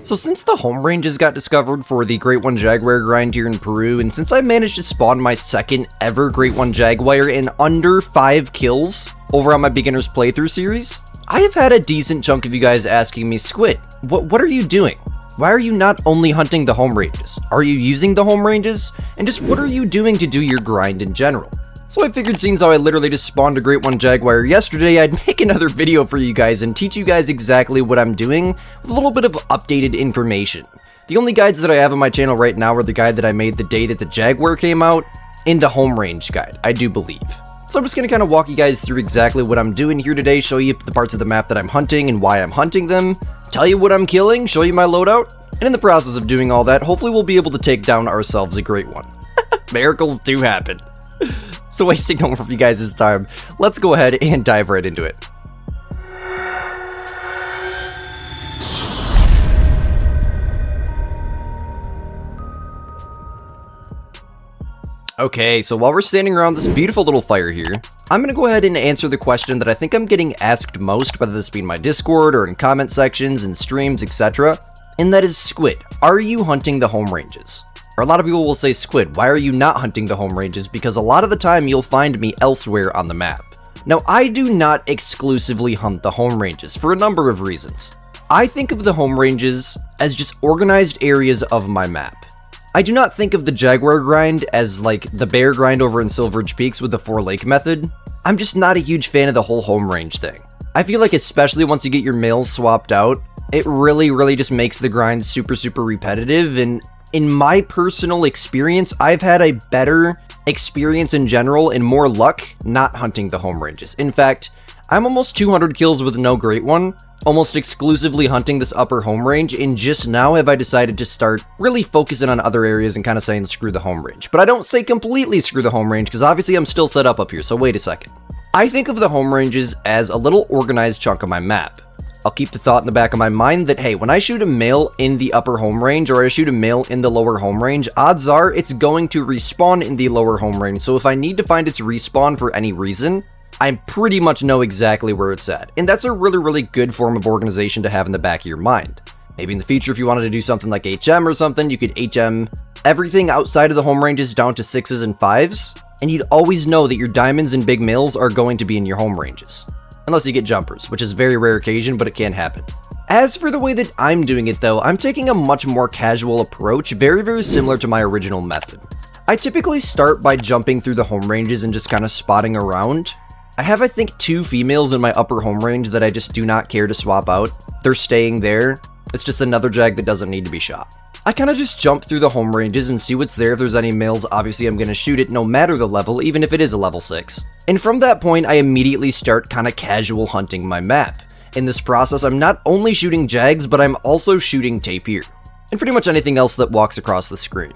So since the home ranges got discovered for the Great One Jaguar grind here in Peru, and since I managed to spawn my second ever Great One Jaguar in under 5 kills over on my beginner's playthrough series, I have had a decent chunk of you guys asking me, Squid, what are you doing? Why are you not only hunting the home ranges? Are you using the home ranges? And just what are you doing to do your grind in general? So I figured, seeing how I literally just spawned a Great One Jaguar yesterday, I'd make another video for you guys and teach you guys exactly what I'm doing with a little bit of updated information. The only guides that I have on my channel right now are the guide that I made the day that the Jaguar came out, and the home range guide, I do believe. So I'm just going to kind of walk you guys through exactly what I'm doing here today, show you the parts of the map that I'm hunting and why I'm hunting them, tell you what I'm killing, show you my loadout, and in the process of doing all that, hopefully we'll be able to take down ourselves a Great One. Miracles do happen. So wasting no more of you guys' time, let's go ahead and dive right into it. Okay, so while we're standing around this beautiful little fire here, I'm going to go ahead and answer the question that I think I'm getting asked most, whether this be in my Discord or in comment sections and streams, etc. And that is, Squid, are you hunting the home ranges? Or a lot of people will say, Squid, why are you not hunting the home ranges? Because a lot of the time you'll find me elsewhere on the map. Now, I do not exclusively hunt the home ranges for a number of reasons. I think of the home ranges as just organized areas of my map. I do not think of the Jaguar grind as like the bear grind over in Silveridge Peaks with the 4-lake method. I'm just not a huge fan of the whole home range thing. I feel like especially once you get your males swapped out, it really just makes the grind super repetitive, and in my personal experience, I've had a better experience in general and more luck not hunting the home ranges. In fact, I'm almost 200 kills with no Great One, almost exclusively hunting this upper home range, and just now have I decided to start really focusing on other areas and kind of saying screw the home range. But I don't say completely screw the home range, because obviously I'm still set up here, so wait a second. I think of the home ranges as a little organized chunk of my map. I'll keep the thought in the back of my mind that, hey, when I shoot a male in the upper home range or I shoot a male in the lower home range, odds are it's going to respawn in the lower home range. So if I need to find its respawn for any reason, I pretty much know exactly where it's at. And that's a really good form of organization to have in the back of your mind. Maybe in the future, if you wanted to do something like HM or something, you could HM everything outside of the home ranges down to 6s and 5s, and you'd always know that your diamonds and big males are going to be in your home ranges. Unless you get jumpers, which is a very rare occasion, but it can happen. As for the way that I'm doing it though, I'm taking a much more casual approach, very similar to my original method. I typically start by jumping through the home ranges and just kind of spotting around. I have, I think, 2 females in my upper home range that I just do not care to swap out. They're staying there. It's just another jag that doesn't need to be shot. I kind of just jump through the home ranges and see what's there. If there's any males, obviously I'm going to shoot it no matter the level, even if it is a level 6. And from that point, I immediately start kind of casual hunting my map. In this process, I'm not only shooting jags, but I'm also shooting tapir, and pretty much anything else that walks across the screen.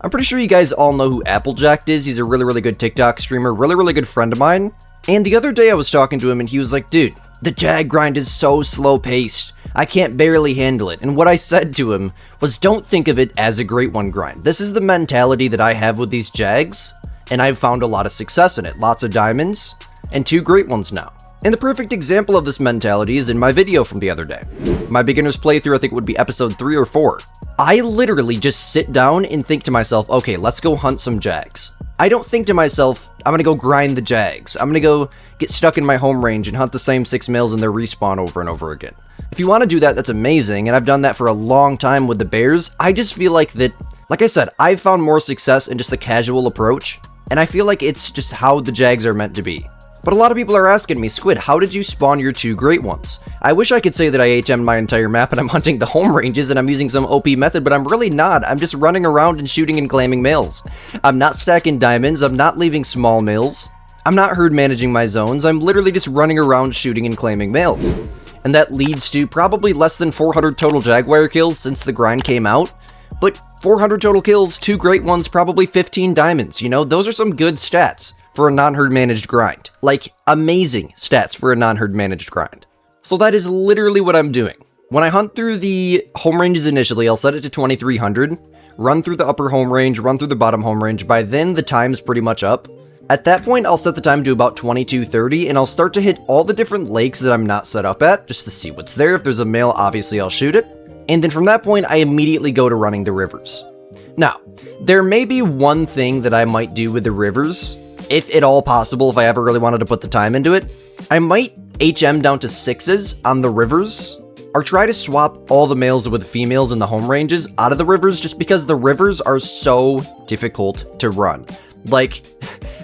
I'm pretty sure you guys all know who Applejack is. He's a really good TikTok streamer, really good friend of mine. And the other day I was talking to him and he was like, dude, the jag grind is so slow paced. I can't barely handle it. And what I said to him was, don't think of it as a Great One grind. This is the mentality that I have with these jags, and I've found a lot of success in it. Lots of diamonds, and 2 Great Ones now. And the perfect example of this mentality is in my video from the other day. My beginner's playthrough, I think, would be episode 3 or 4. I literally just sit down and think to myself, okay, let's go hunt some jags. I don't think to myself, I'm gonna go grind the jags. I'm gonna go get stuck in my home range and hunt the same 6 males and their respawn over and over again. If you want to do that, that's amazing, and I've done that for a long time with the bears. I just feel like that, like I said, I've found more success in just a casual approach, and I feel like it's just how the jags are meant to be. But a lot of people are asking me, Squid, how did you spawn your 2 Great Ones? I wish I could say that I HM'd my entire map and I'm hunting the home ranges and I'm using some OP method, but I'm really not. I'm just running around and shooting and claiming males. I'm not stacking diamonds, I'm not leaving small males. I'm not herd managing my zones, I'm literally just running around shooting and claiming males. And that leads to probably less than 400 total Jaguar kills since the grind came out. But 400 total kills, 2 Great Ones, probably 15 diamonds, you know? Those are some good stats for a non-herd managed grind. Like, amazing stats for a non-herd managed grind. So that is literally what I'm doing. When I hunt through the home ranges initially, I'll set it to 2300, run through the upper home range, run through the bottom home range. By then, the time's pretty much up. At that point, I'll set the time to about 22:30, and I'll start to hit all the different lakes that I'm not set up at, just to see what's there. If there's a male, obviously I'll shoot it. And then from that point, I immediately go to running the rivers. Now, there may be one thing that I might do with the rivers, if at all possible, if I ever really wanted to put the time into it. I might HM down to 6s on the rivers, or try to swap all the males with females in the home ranges out of the rivers, just because the rivers are so difficult to run. Like,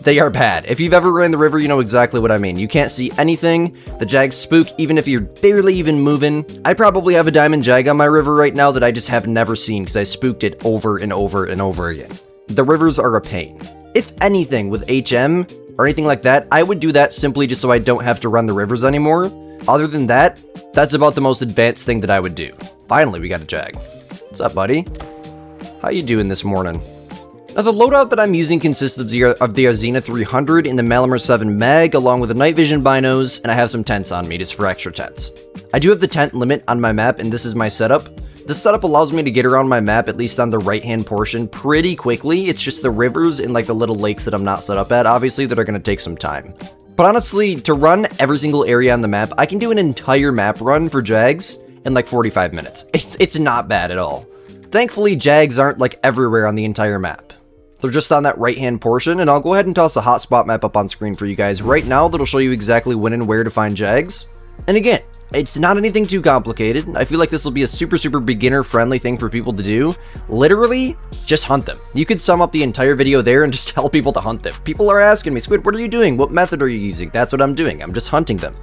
they are bad. If you've ever ran the river, you know exactly what I mean. You can't see anything. The jags spook even if you're barely even moving. I probably have a diamond jag on my river right now that I just have never seen because I spooked it over and over and over again. The rivers are a pain. If anything, with HM or anything like that, I would do that simply just so I don't have to run the rivers anymore. Other than that, that's about the most advanced thing that I would do. Finally, we got a jag. What's up, buddy? How you doing this morning? Now, the loadout that I'm using consists of the Arzina 300 in the Malamar 7 mag, along with the night vision binos, and I have some tents on me just for extra tents. I do have the tent limit on my map, and this is my setup. This setup allows me to get around my map, at least on the right-hand portion, pretty quickly. It's just the rivers and like the little lakes that I'm not set up at, obviously, that are going to take some time. But honestly, to run every single area on the map, I can do an entire map run for jags in like 45 minutes. It's not bad at all. Thankfully, jags aren't like everywhere on the entire map. They're just on that right-hand portion, and I'll go ahead and toss a hotspot map up on screen for you guys right now that'll show you exactly when and where to find jags. And again, it's not anything too complicated. I feel like this will be a super beginner-friendly thing for people to do. Literally, just hunt them. You could sum up the entire video there and just tell people to hunt them. People are asking me, Squid, what are you doing? What method are you using? That's what I'm doing. I'm just hunting them.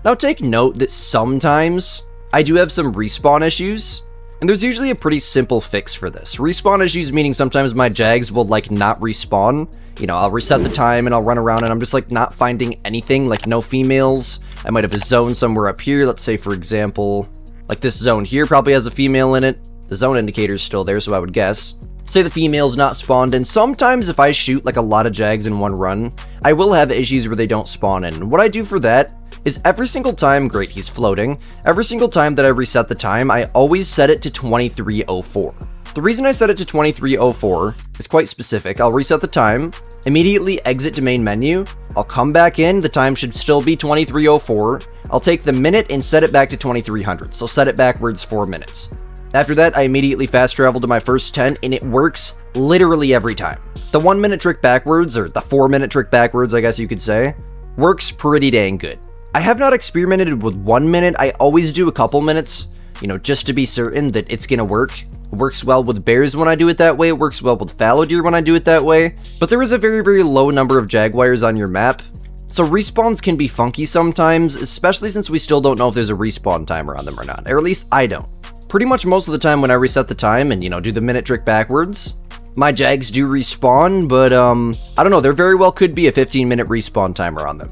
Now take note that sometimes I do have some respawn issues. And there's usually a pretty simple fix for this. Respawn issues meaning sometimes my jags will like not respawn. You know, I'll reset the time and I'll run around and I'm just like not finding anything, like no females. I might have a zone somewhere up here. Let's say, for example, like this zone here probably has a female in it. The zone indicator is still there, so I would guess. Say the female's not spawned, and sometimes if I shoot like a lot of jags in one run, I will have issues where they don't spawn in. And what I do for that is every single time, great, he's floating. Every single time that I reset the time, I always set it to 23:04. The reason I set it to 23:04 is quite specific. I'll reset the time, immediately exit to main menu. I'll come back in, the time should still be 23:04. I'll take the minute and set it back to 2300, so set it backwards 4 minutes. After that, I immediately fast travel to my first tent, and it works literally every time. The 1 minute trick backwards, or the 4 minute trick backwards, I guess you could say, works pretty dang good. I have not experimented with 1 minute. I always do a couple minutes, you know, just to be certain that it's gonna work. It works well with bears when I do it that way. It works well with fallow deer when I do it that way. But there is a very low number of jaguars on your map, so respawns can be funky sometimes, especially since we still don't know if there's a respawn timer on them or not, or at least I don't. Pretty much most of the time when I reset the time and, you know, do the minute trick backwards, my jags do respawn, but I don't know, there very well could be a 15-minute respawn timer on them.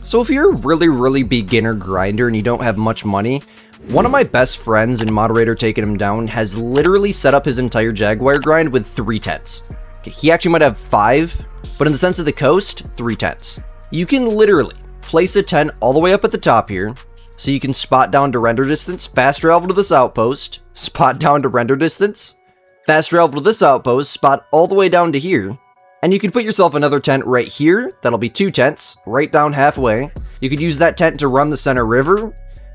So if you're a really beginner grinder and you don't have much money, one of my best friends and moderator taking him down has literally set up his entire Jaguar grind with 3 tents. He actually might have 5, but in the sense of the coast, 3 tents. You can literally place a tent all the way up at the top here, so you can spot down to render distance, fast travel to this outpost, spot down to render distance, fast travel to this outpost, spot all the way down to here, and you can put yourself another tent right here. That'll be 2 tents, right down halfway. You could use that tent to run the center river.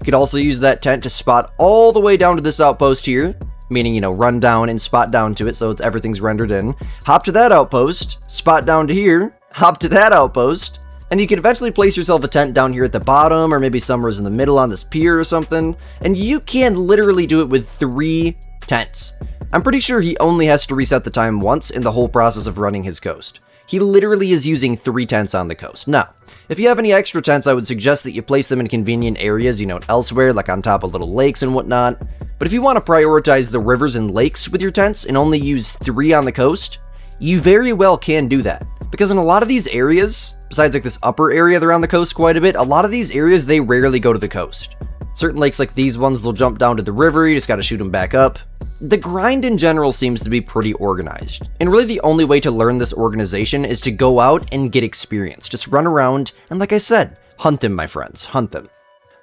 You could also use that tent to spot all the way down to this outpost here, meaning, you know, run down and spot down to it so everything's rendered in. Hop to that outpost, spot down to here, hop to that outpost, and you can eventually place yourself a tent down here at the bottom, or maybe somewhere in the middle on this pier or something, and you can literally do it with 3 tents. I'm pretty sure he only has to reset the time once in the whole process of running his coast. He literally is using 3 tents on the coast. Now, if you have any extra tents, I would suggest that you place them in convenient areas, you know, elsewhere, like on top of little lakes and whatnot. But if you want to prioritize the rivers and lakes with your tents and only use 3 on the coast, you very well can do that. Because in a lot of these areas, besides like this upper area, they're on the coast quite a bit, a lot of these areas, they rarely go to the coast. Certain lakes like these ones, they'll jump down to the river, you just gotta shoot them back up. The grind in general seems to be pretty organized. And really the only way to learn this organization is to go out and get experience. Just run around, and like I said, hunt them, my friends, hunt them.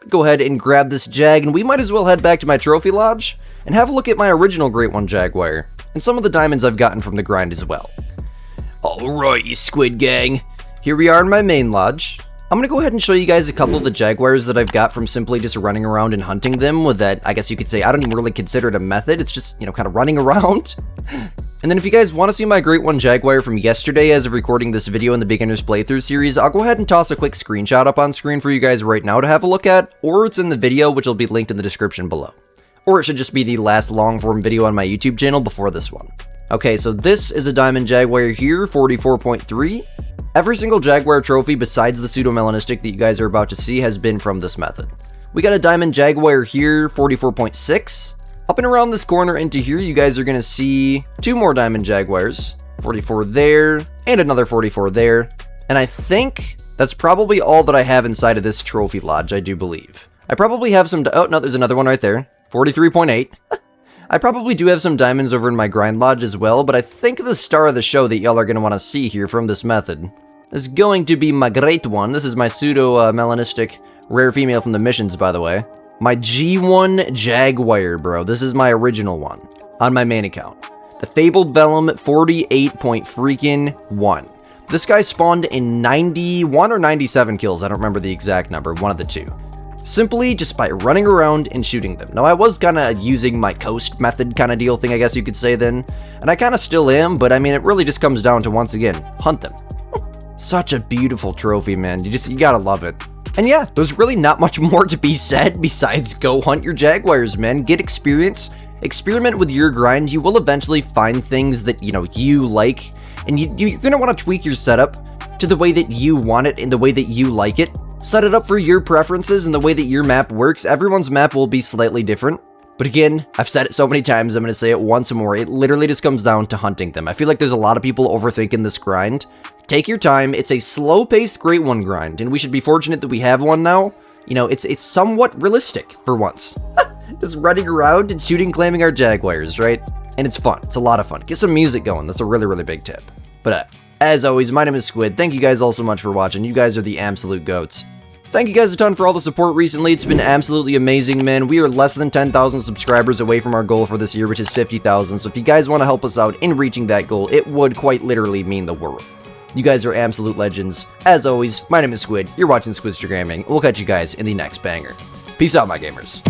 Go ahead and grab this jag, and we might as well head back to my trophy lodge and have a look at my original Great One Jaguar, and some of the diamonds I've gotten from the grind as well. Alright, you Squid gang. Here we are in my main lodge. I'm gonna go ahead and show you guys a couple of the Jaguars that I've got from simply just running around and hunting them with that, I guess you could say, I don't even really consider it a method, it's just, kind of running around. And then if you guys want to see my Great One Jaguar from yesterday as of recording this video in the Beginner's Playthrough series, I'll go ahead and toss a quick screenshot up on screen for you guys right now to have a look at, or it's in the video, which will be linked in the description below. Or it should just be the last long-form video on my YouTube channel before this one. Okay, so this is a Diamond Jaguar here, 44.3. Every single Jaguar trophy besides the pseudo-melanistic that you guys are about to see has been from this method. We got a Diamond Jaguar here, 44.6. Up and around this corner into here, you guys are going to see 2 more Diamond Jaguars, 44 there, and another 44 there. And I think that's probably all that I have inside of this trophy lodge, I do believe. I probably have some, oh no, there's another one right there, 43.8. I probably do have some diamonds over in my grind lodge as well, but I think the star of the show that y'all are going to want to see here from this method is going to be my Great One. This is my pseudo-melanistic rare female from the missions, by the way. My G1 Jaguar, bro. This is my original one on my main account. The Fabled Vellum 48.1. This guy spawned in 91 or 97 kills. I don't remember the exact number, one of the two. Simply just by running around and shooting them. Now, I was kind of using my coast method kind of deal thing, I guess you could say then. And I kind of still am, but I mean, it really just comes down to, once again, hunt them. Such a beautiful trophy, man. You gotta love it. And yeah, there's really not much more to be said besides go hunt your Jaguars, man. Get experience, experiment with your grind. You will eventually find things that, you like. And you're gonna want to tweak your setup to the way that you want it and the way that you like it. Set it up for your preferences and the way that your map works. Everyone's map will be slightly different. But again, I've said it so many times, I'm going to say it once more. It literally just comes down to hunting them. I feel like there's a lot of people overthinking this grind. Take your time. It's a slow-paced Great One grind, and we should be fortunate that we have one now. It's somewhat realistic for once. Just running around and shooting, claiming our Jaguars, right? And it's fun. It's a lot of fun. Get some music going. That's a really, really big tip. But as always, my name is Squid. Thank you guys all so much for watching. You guys are the absolute goats. Thank you guys a ton for all the support recently. It's been absolutely amazing, man. We are less than 10,000 subscribers away from our goal for this year, which is 50,000. So if you guys want to help us out in reaching that goal, it would quite literally mean the world. You guys are absolute legends. As always, my name is Squid. You're watching Squidster Gaming. We'll catch you guys in the next banger. Peace out, my gamers.